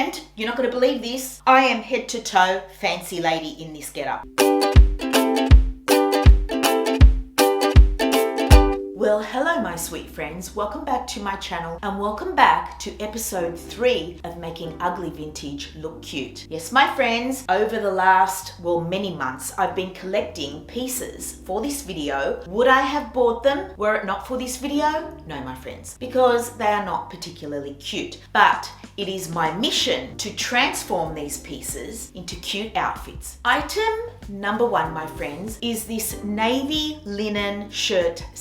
And you're not going to believe this, I am head to toe fancy lady in this getup. Well, hello my sweet friends, welcome back to my channel and welcome back to episode 3 of Making Ugly Vintage Look Cute. Yes, my friends, over the last, many months, I've been collecting pieces for this video. Would I have bought them were it not for this video? No, my friends, because they are not particularly cute. But it is my mission to transform these pieces into cute outfits. Item number 1, my friends, is this navy linen shirt /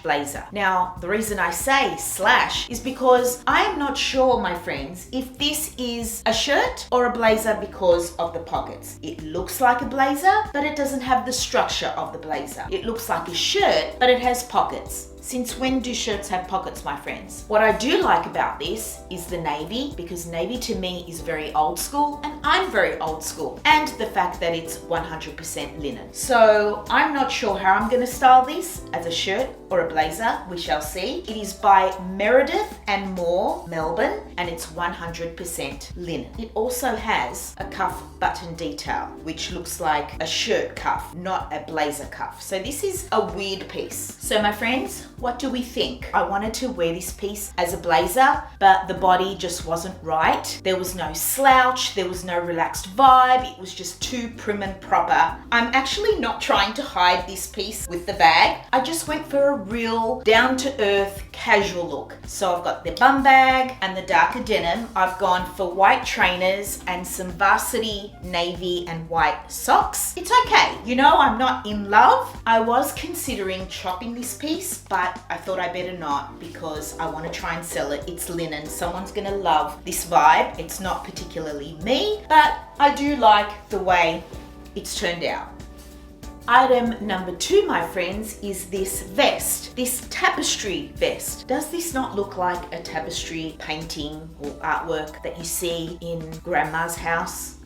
blazer. Now, the reason I say slash is because I am not sure, my friends, if this is a shirt or a blazer because of the pockets. It looks like a blazer, but it doesn't have the structure of the blazer. It looks like a shirt, but it has pockets. Since when do shirts have pockets, my friends? What I do like about this is the navy, because navy to me is very old school, and I'm very old school, and the fact that it's 100% linen. So I'm not sure how I'm going to style this as a shirt or a blazer. We shall see. It is by Meredith and More, Melbourne, and it's 100% linen. It also has a cuff button detail, which looks like a shirt cuff, not a blazer cuff. So this is a weird piece. So my friends, what do we think? I wanted to wear this piece as a blazer, but the body just wasn't right. There was no slouch, there was no relaxed vibe. It was just too prim and proper. I'm actually not trying to hide this piece with the bag. I just went for a real down-to-earth casual look. So I've got the bum bag and the darker denim. I've gone for white trainers and some varsity navy and white socks. It's okay. You know, I'm not in love. I was considering chopping this piece, but I thought I better not because I want to try and sell it. It's linen. Someone's going to love this vibe. It's not particularly me, but I do like the way it's turned out. Item number 2, my friends, is this vest, this tapestry vest. Does this not look like a tapestry painting or artwork that you see in grandma's house?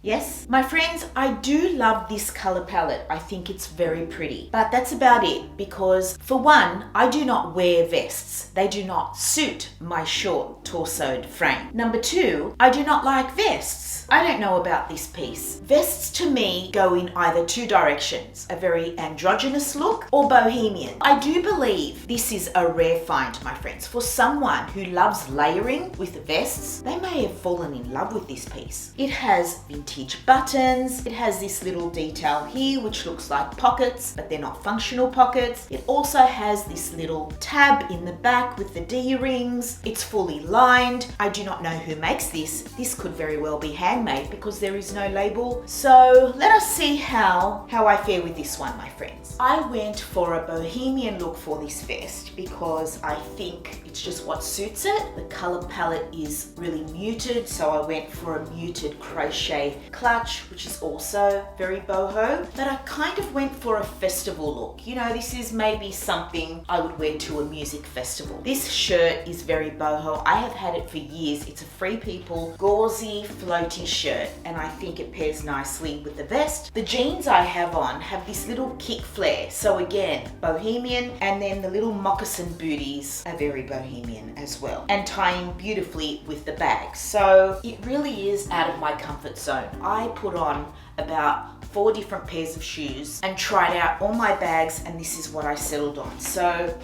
Yes? My friends, I do love this color palette. I think it's very pretty. But that's about it because, for one, I do not wear vests. They do not suit my short torsoed frame. Number 2, I do not like vests. I don't know about this piece. Vests to me go in either 2 directions, a very androgynous look or bohemian. I do believe this is a rare find, my friends. For someone who loves layering with vests, they may have fallen in love with this piece. It has vintage buttons. It has this little detail here which looks like pockets, but they're not functional pockets. It also has this little tab in the back with the D-rings. It's fully lined. I do not know who makes this. This could very well be handmade because there is no label. So let us see how I fare with this one, my friends. I went for a bohemian look for this vest because I think it's just what suits it. The color palette is really muted, so I went for a muted crochet clutch, which is also very boho. But I kind of went for a festival look. You know, this is maybe something I would wear to a music festival. This shirt is very boho. I have had it for years. It's a Free People gauzy floaty shirt, and I think it pairs nicely with the vest. The jeans I have on have this little kick flare, so again, bohemian, and then the little moccasin booties are very bohemian as well, and tying beautifully with the bag. So it really is out of my comfort zone. I put on about 4 different pairs of shoes and tried out all my bags, and this is what I settled on. So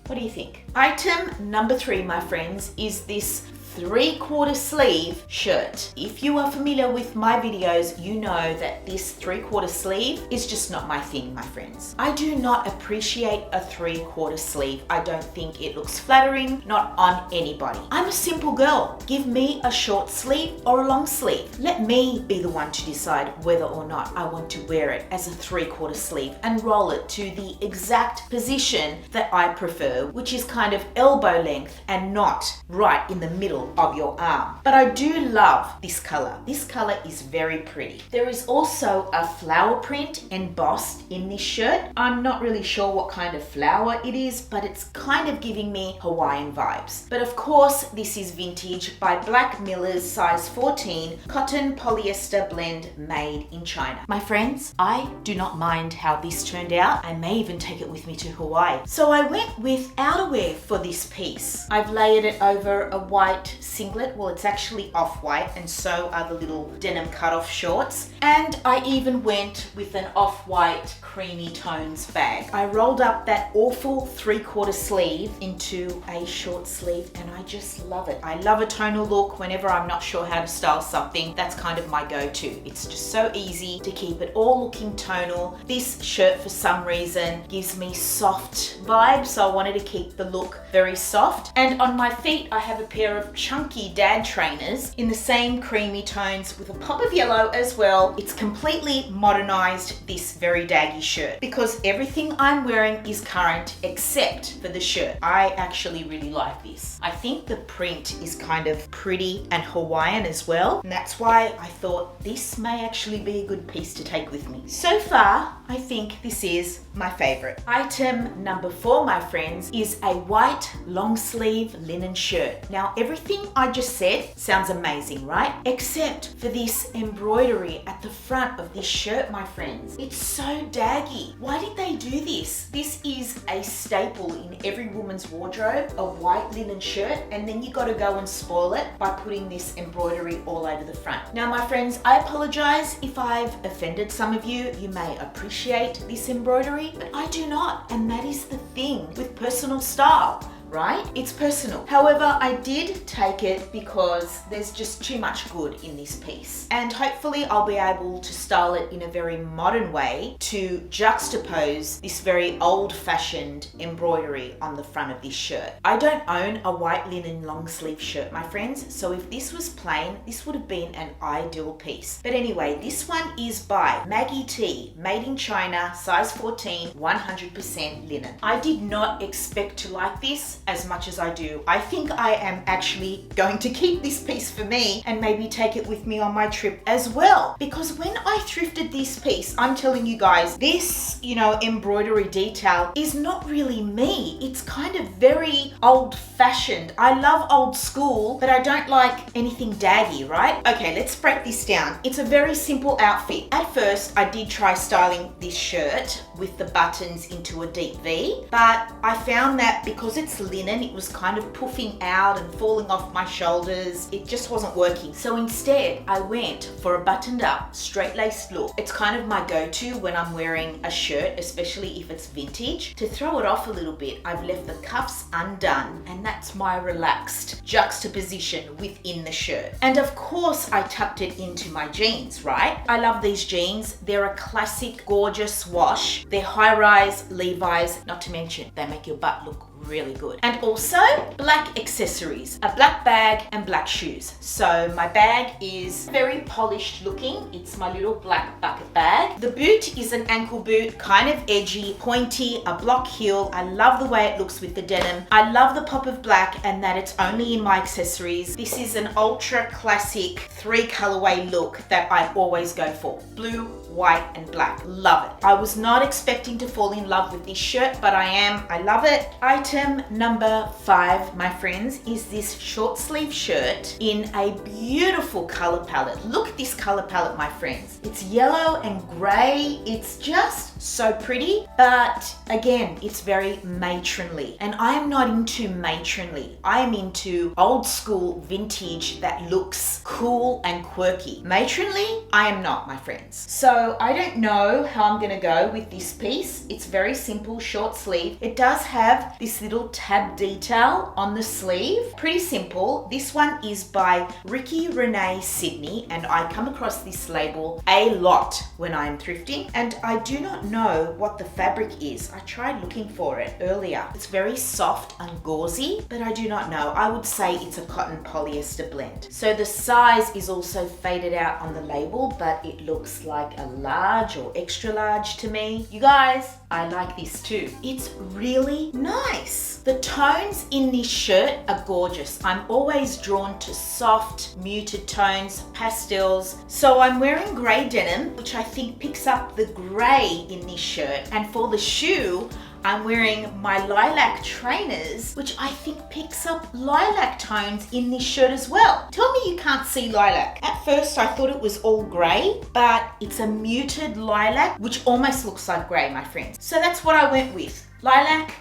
what do you think? Item number 3, my friends, is this 3/4 sleeve shirt. If you are familiar with my videos, you know that this 3/4 sleeve is just not my thing, my friends. I do not appreciate a 3/4 sleeve. I don't think it looks flattering, not on anybody. I'm a simple girl. Give me a short sleeve or a long sleeve. Let me be the one to decide whether or not I want to wear it as a 3/4 sleeve and roll it to the exact position that I prefer, which is kind of elbow length and not right in the middle of your arm. But I do love this color. This color is very pretty. There is also a flower print embossed in this shirt. I'm not really sure what kind of flower it is, but it's kind of giving me Hawaiian vibes. But of course, this is vintage by Black Miller's size 14 cotton polyester blend made in China. My friends, I do not mind how this turned out. I may even take it with me to Hawaii. So I went with outerwear for this piece. I've layered it over a white white singlet. Well, it's actually off-white, and so are the little denim cutoff shorts. And I even went with an off-white creamy tones bag. I rolled up that awful 3/4 sleeve into a short sleeve, and I just love it. I love a tonal look. Whenever I'm not sure how to style something, that's kind of my go-to. It's just so easy to keep it all looking tonal. This shirt, for some reason, gives me soft vibes, so I wanted to keep the look very soft. And on my feet, I have a pair of chunky dad trainers in the same creamy tones with a pop of yellow as well. It's completely modernized this very daggy shirt because everything I'm wearing is current except for the shirt. I actually really like this. I think the print is kind of pretty and Hawaiian as well, and that's why I thought this may actually be a good piece to take with me. So far, I think this is my favorite. Item number 4, my friends, is a white long sleeve linen shirt. Now, everything I just said sounds amazing, right? Except for this embroidery at the front of this shirt, my friends. It's so daggy. Why did they do this? This is a staple in every woman's wardrobe, a white linen shirt, and then you gotta go and spoil it by putting this embroidery all over the front. Now, my friends, I apologize if I've offended some of you. You may appreciate this embroidery, but I do not, and that is the thing with personal style. Right? It's personal. However, I did take it because there's just too much good in this piece. And hopefully I'll be able to style it in a very modern way to juxtapose this very old-fashioned embroidery on the front of this shirt. I don't own a white linen long sleeve shirt, my friends, so if this was plain, this would have been an ideal piece. But anyway, this one is by Maggie T, made in China, size 14, 100% linen. I did not expect to like this as much as I do. I think I am actually going to keep this piece for me and maybe take it with me on my trip as well. Because when I thrifted this piece, I'm telling you guys, this, embroidery detail is not really me. It's kind of very old-fashioned. I love old school, but I don't like anything daggy, right? Okay, let's break this down. It's a very simple outfit. At first, I did try styling this shirt with the buttons into a deep V, but I found that because it's linen, it was kind of puffing out and falling off my shoulders. It just wasn't working. So instead, I went for a buttoned up, straight-laced look. It's kind of my go-to when I'm wearing a shirt, especially if it's vintage. To throw it off a little bit, I've left the cuffs undone, and that's my relaxed juxtaposition within the shirt. And of course, I tucked it into my jeans, right? I love these jeans. They're a classic, gorgeous wash. They're high-rise Levi's, not to mention they make your butt look really good. And also black accessories, a black bag and black shoes. So my bag is very polished looking. It's my little black bucket bag. The boot is an ankle boot, kind of edgy, pointy, a block heel. I love the way it looks with the denim. I love the pop of black and that it's only in my accessories. This is an ultra classic 3 colorway look that I always go for. Blue, white and black. Love it. I was not expecting to fall in love with this shirt, but I am. I love it. Item number 5, my friends, is this short sleeve shirt in a beautiful color palette. Look at this color palette, my friends. It's yellow and gray. It's just so pretty, but again, it's very matronly. And I am not into matronly. I am into old school vintage that looks cool and quirky. Matronly, I am not, my friends. So I don't know how I'm gonna go with this piece. It's very simple, short sleeve. It does have this little tab detail on the sleeve. Pretty simple. This one is by Ricky Renee Sydney, and I come across this label a lot when I'm thrifting, and I do not know what the fabric is. I tried looking for it earlier. It's very soft and gauzy, but I do not know. I would say it's a cotton polyester blend. So the size is also faded out on the label, but it looks like a large or extra large to me. You guys, I like this too. It's really nice. The tones in this shirt are gorgeous. I'm always drawn to soft, muted tones, pastels. So I'm wearing grey denim, which I think picks up the grey in this shirt. And for the shoe, I'm wearing my lilac trainers, which I think picks up lilac tones in this shirt as well. Tell me you can't see lilac. At first I thought it was all grey, but it's a muted lilac, which almost looks like grey, my friends. So that's what I went with. Lilac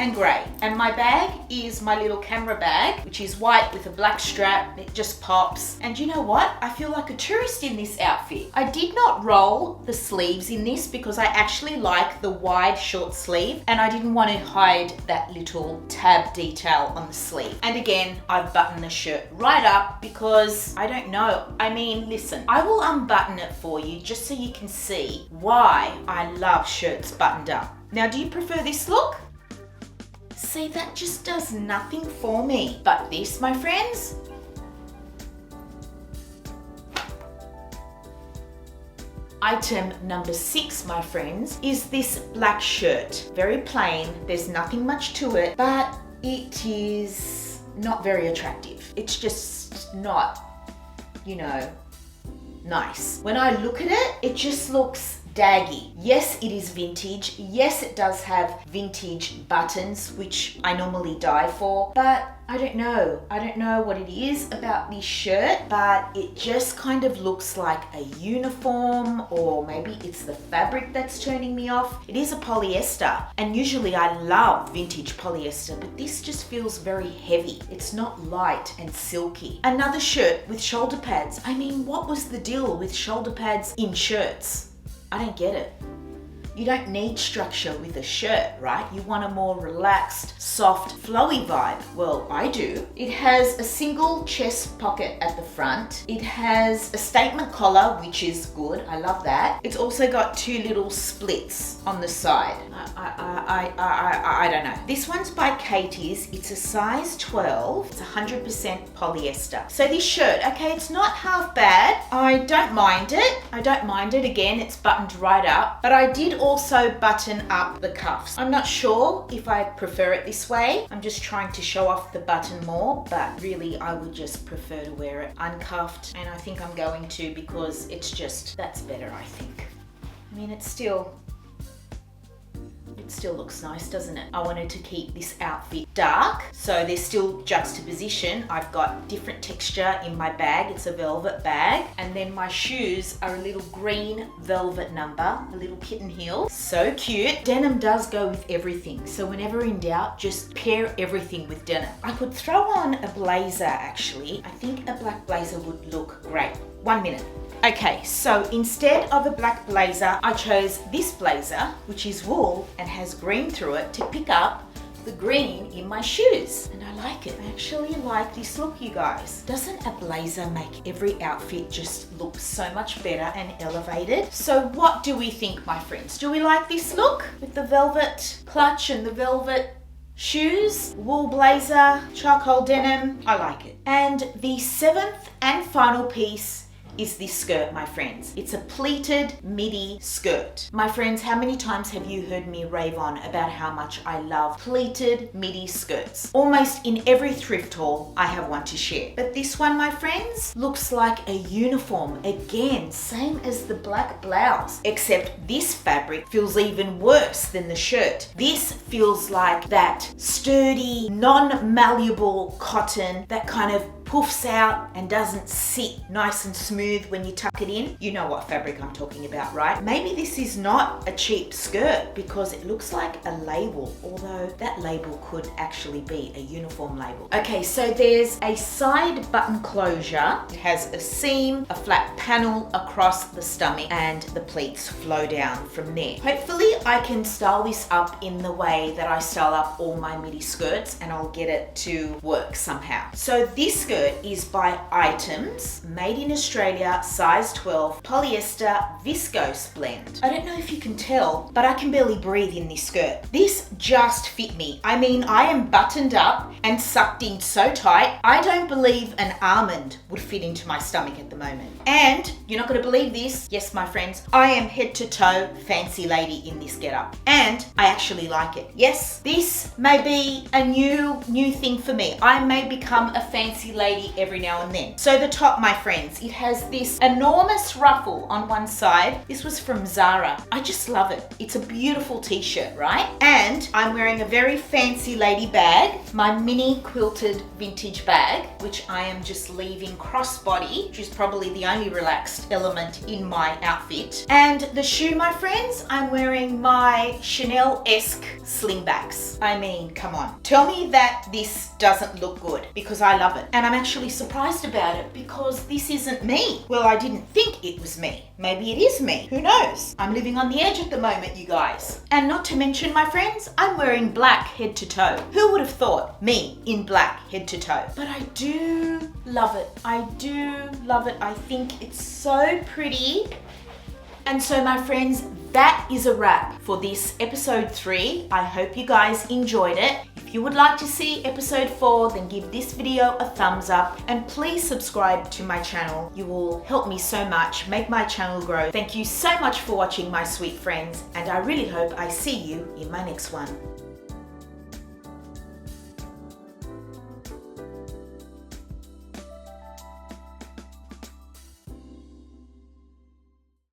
and grey. And my bag is my little camera bag, which is white with a black strap. It just pops. And you know what? I feel like a tourist in this outfit. I did not roll the sleeves in this because I actually like the wide short sleeve and I didn't want to hide that little tab detail on the sleeve. And again, I've buttoned the shirt right up because I don't know. I mean, listen, I will unbutton it for you just so you can see why I love shirts buttoned up. Now, do you prefer this look? See, that just does nothing for me. But this, my friends, item number 6, my friends, is this black shirt. Very plain, there's nothing much to it, but it is not very attractive. It's just not, you know, nice. When I look at it, it just looks daggy. Yes, it is vintage. Yes, it does have vintage buttons, which I normally die for, but I don't know. I don't know what it is about this shirt, but it just kind of looks like a uniform, or maybe it's the fabric that's turning me off. It is a polyester, and usually I love vintage polyester, but this just feels very heavy. It's not light and silky. Another shirt with shoulder pads. I mean, what was the deal with shoulder pads in shirts? I don't get it. You don't need structure with a shirt, right? You want a more relaxed, soft, flowy vibe. Well, I do. It has a single chest pocket at the front. It has a statement collar, which is good. I love that. It's also got 2 little splits on the side. I don't know. This one's by Katie's. It's a size 12. It's 100% polyester. So this shirt, okay, it's not half bad. I don't mind it. I don't mind it. Again, it's buttoned right up. But I did also button up the cuffs. I'm not sure if I prefer it this way. I'm just trying to show off the button more, but really I would just prefer to wear it uncuffed, and I think I'm going to because it's just, that's better, I think. I mean, it still looks nice, doesn't it? I wanted to keep this outfit dark, so there's still juxtaposition. I've got different texture in my bag. It's a velvet bag, and then my shoes are a little green velvet number, a little kitten heel. So cute. Denim does go with everything, so whenever in doubt, just pair everything with denim. I could throw on a blazer actually. I think a black blazer would look great. 1 minute. Okay, so instead of a black blazer, I chose this blazer, which is wool and has green through it, to pick up the green in my shoes. And I like it. I actually like this look, you guys. Doesn't a blazer make every outfit just look so much better and elevated? So what do we think, my friends? Do we like this look with the velvet clutch and the velvet shoes, wool blazer, charcoal denim? I like it. And the 7th and final piece is this skirt, my friends. It's a pleated midi skirt. My friends, how many times have you heard me rave on about how much I love pleated midi skirts? Almost in every thrift haul, I have one to share. But this one, my friends, looks like a uniform. Again, same as the black blouse, except this fabric feels even worse than the shirt. This feels like that sturdy, non-malleable cotton that kind of poofs out and doesn't sit nice and smooth when you tuck it in. You know what fabric I'm talking about, right? Maybe this is not a cheap skirt because it looks like a label, although that label could actually be a uniform label. Okay, so there's a side button closure. It has a seam, a flat panel across the stomach, and the pleats flow down from there. Hopefully I can style this up in the way that I style up all my midi skirts, and I'll get it to work somehow. So this skirt is by Items, made in Australia, size 12, polyester viscose blend. I don't know if you can tell, but I can barely breathe in this skirt. This just fit me. I mean, I am buttoned up and sucked in so tight, I don't believe an almond would fit into my stomach at the moment. And you're not going to believe this. Yes, my friends, I am head to toe fancy lady in this getup, and I actually like it. Yes, this may be a new thing for me. I may become a fancy lady every now and then. So the top, my friends, it has this enormous ruffle on one side. This was from Zara. I just love it. It's a beautiful t-shirt, right? And I'm wearing a very fancy lady bag, my mini quilted vintage bag. which I am just leaving crossbody, which is probably the only relaxed element in my outfit. And the shoe, my friends, I'm wearing my Chanel-esque slingbacks. I mean, come on. Tell me that this doesn't look good, because I love it. And I'm actually surprised about it because this isn't me. Well, I didn't think it was me. Maybe it is me. Who knows? I'm living on the edge at the moment, you guys. And not to mention, my friends, I'm wearing black head to toe. Who would have thought me in black head to toe? But I do love it. I do love it. I think it's so pretty. And so, my friends, that is a wrap for this episode 3. I hope you guys enjoyed it. If you would like to see episode 4, then give this video a thumbs up and please subscribe to my channel. You will help me so much, make my channel grow. Thank you so much for watching, my sweet friends, and I really hope I see you in my next one.